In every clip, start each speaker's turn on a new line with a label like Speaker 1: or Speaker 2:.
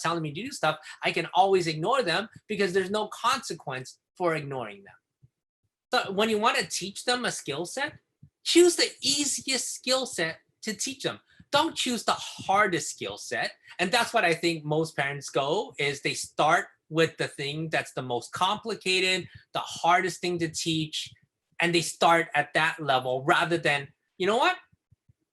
Speaker 1: telling me to do stuff, I can always ignore them because there's no consequence for ignoring them. So when you want to teach them a skill set, choose the easiest skill set to teach them. Don't choose the hardest skill set. And that's what I think most parents go, is they start with the thing that's the most complicated, the hardest thing to teach, and they start at that level rather than, you know what?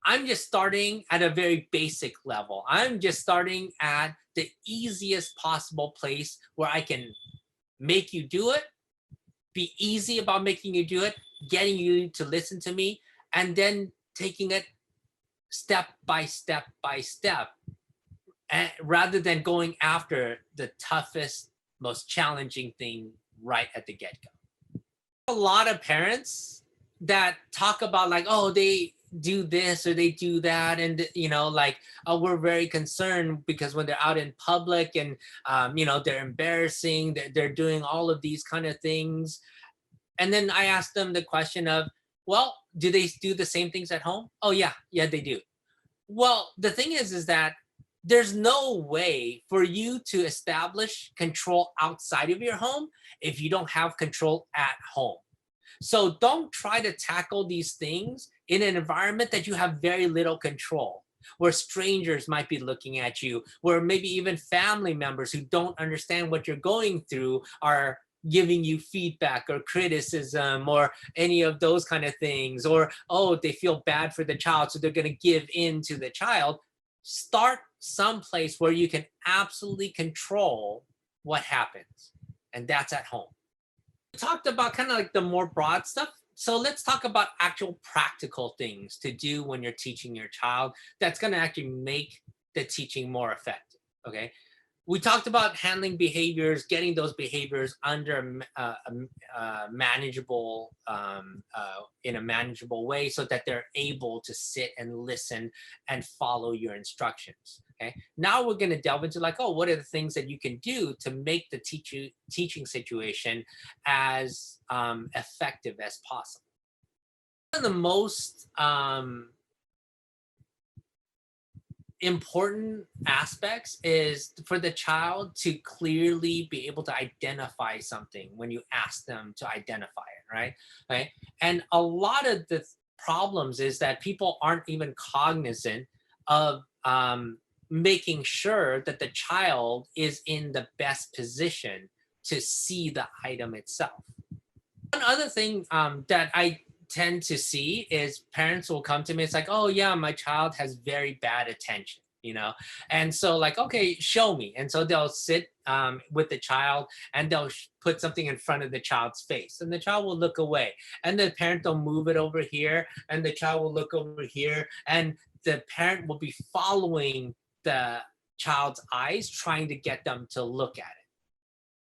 Speaker 1: I'm just starting at a very basic level. I'm just starting at the easiest possible place where I can make you do it, be easy about making you do it, getting you to listen to me, and then taking it step by step by step, and rather than going after the toughest, most challenging thing right at the get-go. A lot of parents that talk about like, oh, they do this or they do that, and like, oh, we're very concerned because when they're out in public and they're embarrassing, they're doing all of these kind of things. And then I ask them the question of, well, do they do the same things at home? Oh yeah, they do. Well, the thing is that there's no way for you to establish control outside of your home if you don't have control at home. So don't try to tackle these things in an environment that you have very little control, where strangers might be looking at you, where maybe even family members who don't understand what you're going through are giving you feedback or criticism or any of those kind of things, or, oh, they feel bad for the child, so they're going to give in to the child. Start someplace where you can absolutely control what happens, and that's at home. We talked about kind of like the more broad stuff. So let's talk about actual practical things to do when you're teaching your child that's going to actually make the teaching more effective, okay? We talked about handling behaviors, getting those behaviors under manageable, in a manageable way so that they're able to sit and listen and follow your instructions, okay? Now we're going to delve into like, oh, what are the things that you can do to make the teaching situation as effective as possible? One of the most important aspects is for the child to clearly be able to identify something when you ask them to identify it, right? And a lot of the problems is that people aren't even cognizant of making sure that the child is in the best position to see the item itself. One other thing that I tend to see is parents will come to me, it's like, oh yeah, my child has very bad attention, and so like, okay, show me. And so they'll sit with the child and they'll put something in front of the child's face, and the child will look away, and the parent will move it over here and the child will look over here, and the parent will be following the child's eyes, trying to get them to look at it.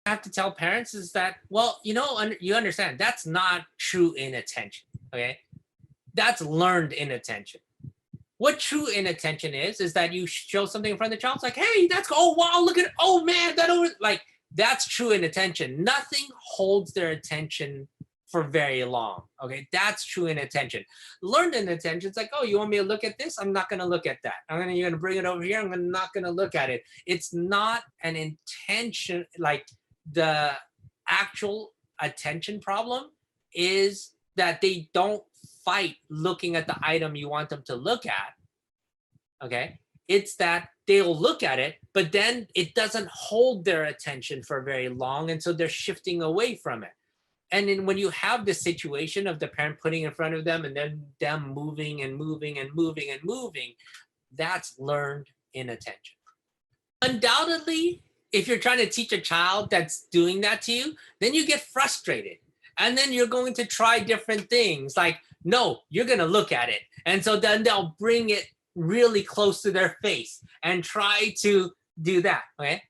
Speaker 1: I have to tell parents is that, well, you understand that's not true inattention, okay? That's learned inattention. What true inattention is that you show something in front of the child, it's like, hey, that's, oh wow, look at, oh man, that's true inattention. Nothing holds their attention for very long, okay? That's true inattention. Learned inattention, it's like, oh, you want me to look at this? I'm not gonna look at that. You're gonna bring it over here, I'm not gonna look at it. It's not an intention, like, the actual attention problem is that they don't fight looking at the item you want them to look at, okay? It's that they'll look at it, but then it doesn't hold their attention for very long, and so they're shifting away from it. And then when you have this situation of the parent putting in front of them and then them moving and moving and moving and moving, that's learned inattention. Undoubtedly, if you're trying to teach a child that's doing that to you, then you get frustrated. And then you're going to try different things like, no, you're going to look at it. And so then they'll bring it really close to their face and try to do that, okay?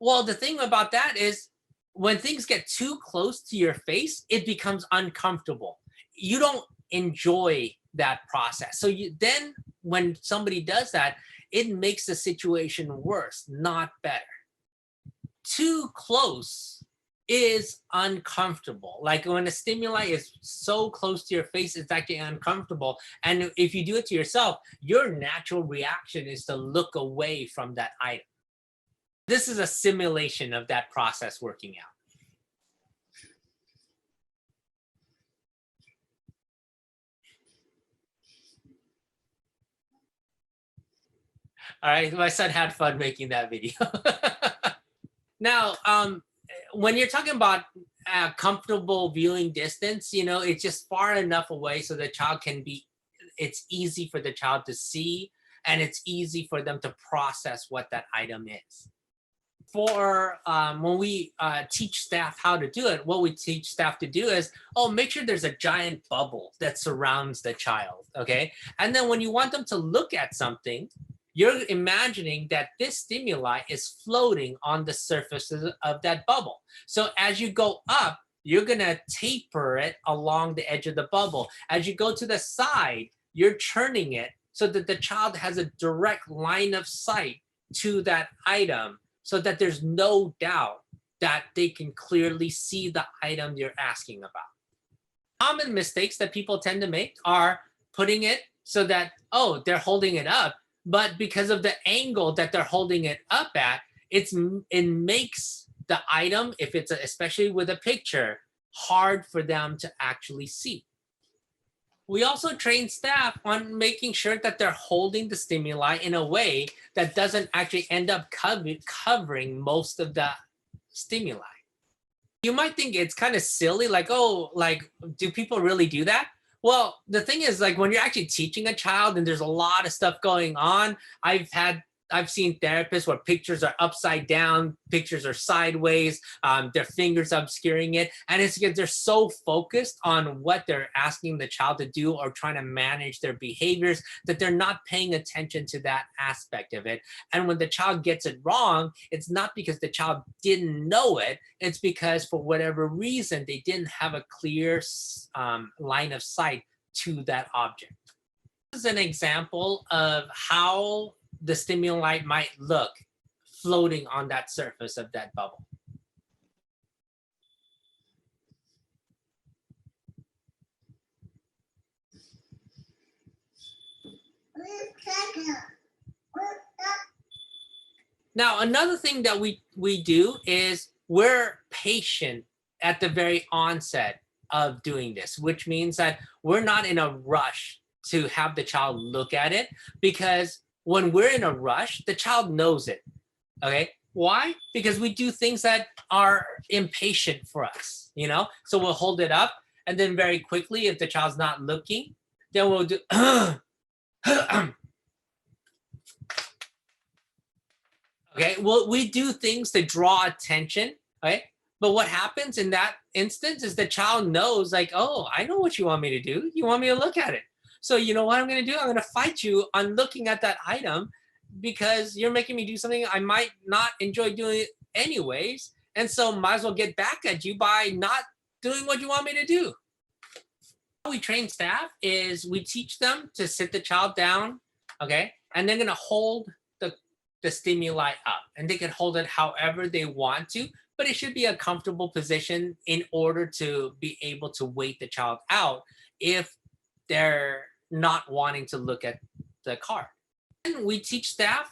Speaker 1: Well, the thing about that is when things get too close to your face, it becomes uncomfortable. You don't enjoy that process. So then when somebody does that, it makes the situation worse, not better. Too close is uncomfortable. Like when a stimuli is so close to your face, it's actually uncomfortable. And if you do it to yourself, your natural reaction is to look away from that item. This is a simulation of that process working out. All right, my son had fun making that video. Now, when you're talking about comfortable viewing distance, it's just far enough away so the child it's easy for the child to see, and it's easy for them to process what that item is. For when we teach staff how to do it, what we teach staff to do is, make sure there's a giant bubble that surrounds the child, okay? And then when you want them to look at something, you're imagining that this stimuli is floating on the surface of that bubble. So as you go up, you're gonna taper it along the edge of the bubble. As you go to the side, you're turning it so that the child has a direct line of sight to that item, so that there's no doubt that they can clearly see the item you're asking about. Common mistakes that people tend to make are putting it so that, they're holding it up, but because of the angle that they're holding it up at, it makes the item, if it's especially with a picture, hard for them to actually see. We also train staff on making sure that they're holding the stimuli in a way that doesn't actually end up covering most of the stimuli. You might think it's kind of silly, do people really do that? Well, the thing is, when you're actually teaching a child and there's a lot of stuff going on, I've seen therapists where pictures are upside down, pictures are sideways, their fingers obscuring it. And it's because they're so focused on what they're asking the child to do or trying to manage their behaviors that they're not paying attention to that aspect of it. And when the child gets it wrong, it's not because the child didn't know it. It's because for whatever reason, they didn't have a clear line of sight to that object. This is an example of how the stimuli might look floating on that surface of that bubble. Now, another thing that we do is we're patient at the very onset of doing this, which means that we're not in a rush to have the child look at it, because when we're in a rush, the child knows it, okay? Why? Because we do things that are impatient for us, So we'll hold it up, and then very quickly, if the child's not looking, then we'll do, okay? Well, we do things to draw attention, okay? But what happens in that instance is the child knows, I know what you want me to do. You want me to look at it. So you know what I'm going to do? I'm going to fight you on looking at that item because you're making me do something I might not enjoy doing it anyways. And so might as well get back at you by not doing what you want me to do. How we train staff is we teach them to sit the child down, okay? And they're going to hold the stimuli up. And they can hold it however they want to, but it should be a comfortable position in order to be able to wait the child out if they're not wanting to look at the card. And we teach staff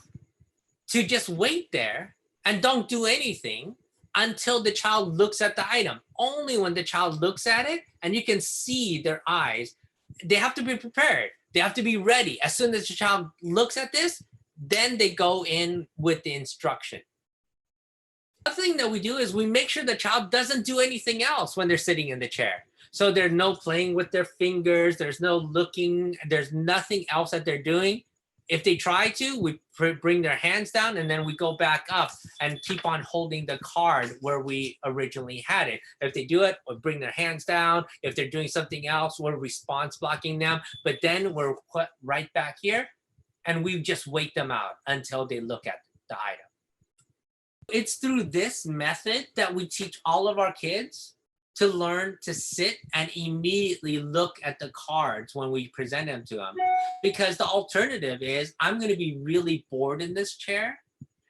Speaker 1: to just wait there and don't do anything until the child looks at the item. Only when the child looks at it and you can see their eyes, they have to be prepared. They have to be ready. As soon as the child looks at this, then they go in with the instruction. The thing that we do is we make sure the child doesn't do anything else when they're sitting in the chair. So there's no playing with their fingers, there's no looking, there's nothing else that they're doing. If they try to, we bring their hands down and then we go back up and keep on holding the card where we originally had it. If they do it, we'll bring their hands down. If they're doing something else, we're response blocking them. But then we're put right back here and we just wait them out until they look at the item. It's through this method that we teach all of our kids to learn to sit and immediately look at the cards when we present them to them. Because the alternative is I'm going to be really bored in this chair.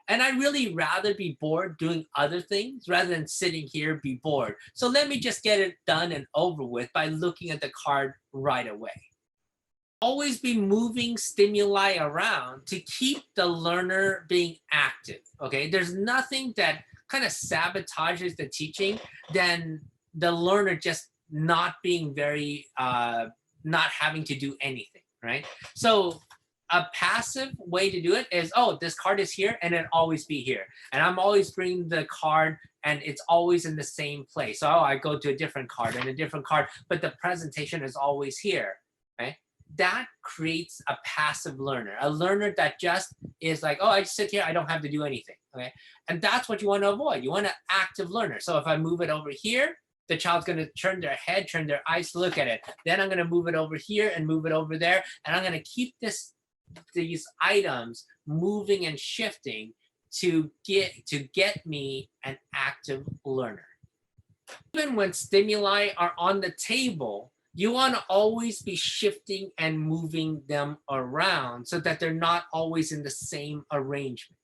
Speaker 1: And I'd really rather be bored doing other things rather than sitting here be bored. So let me just get it done and over with by looking at the card right away. always be moving stimuli around to keep the learner being active. Okay, there's nothing that kind of sabotages the teaching than the learner just not being very not having to do anything, right? So a passive way to do it is, oh, this card is here and it always be here, and I'm always bringing the card and it's always in the same place. So I go to a different card and a different card, but the presentation is always here, right? That creates a passive learner, a learner that just is like, oh, I sit here, I don't have to do anything, okay? And that's what you want to avoid. You want an active learner. So if I move it over here, the child's going to turn their head, turn their eyes, look at it. Then I'm going to move it over here and move it over there. And I'm going to keep these items moving and shifting to get me an active learner. Even when stimuli are on the table, you want to always be shifting and moving them around so that they're not always in the same arrangement.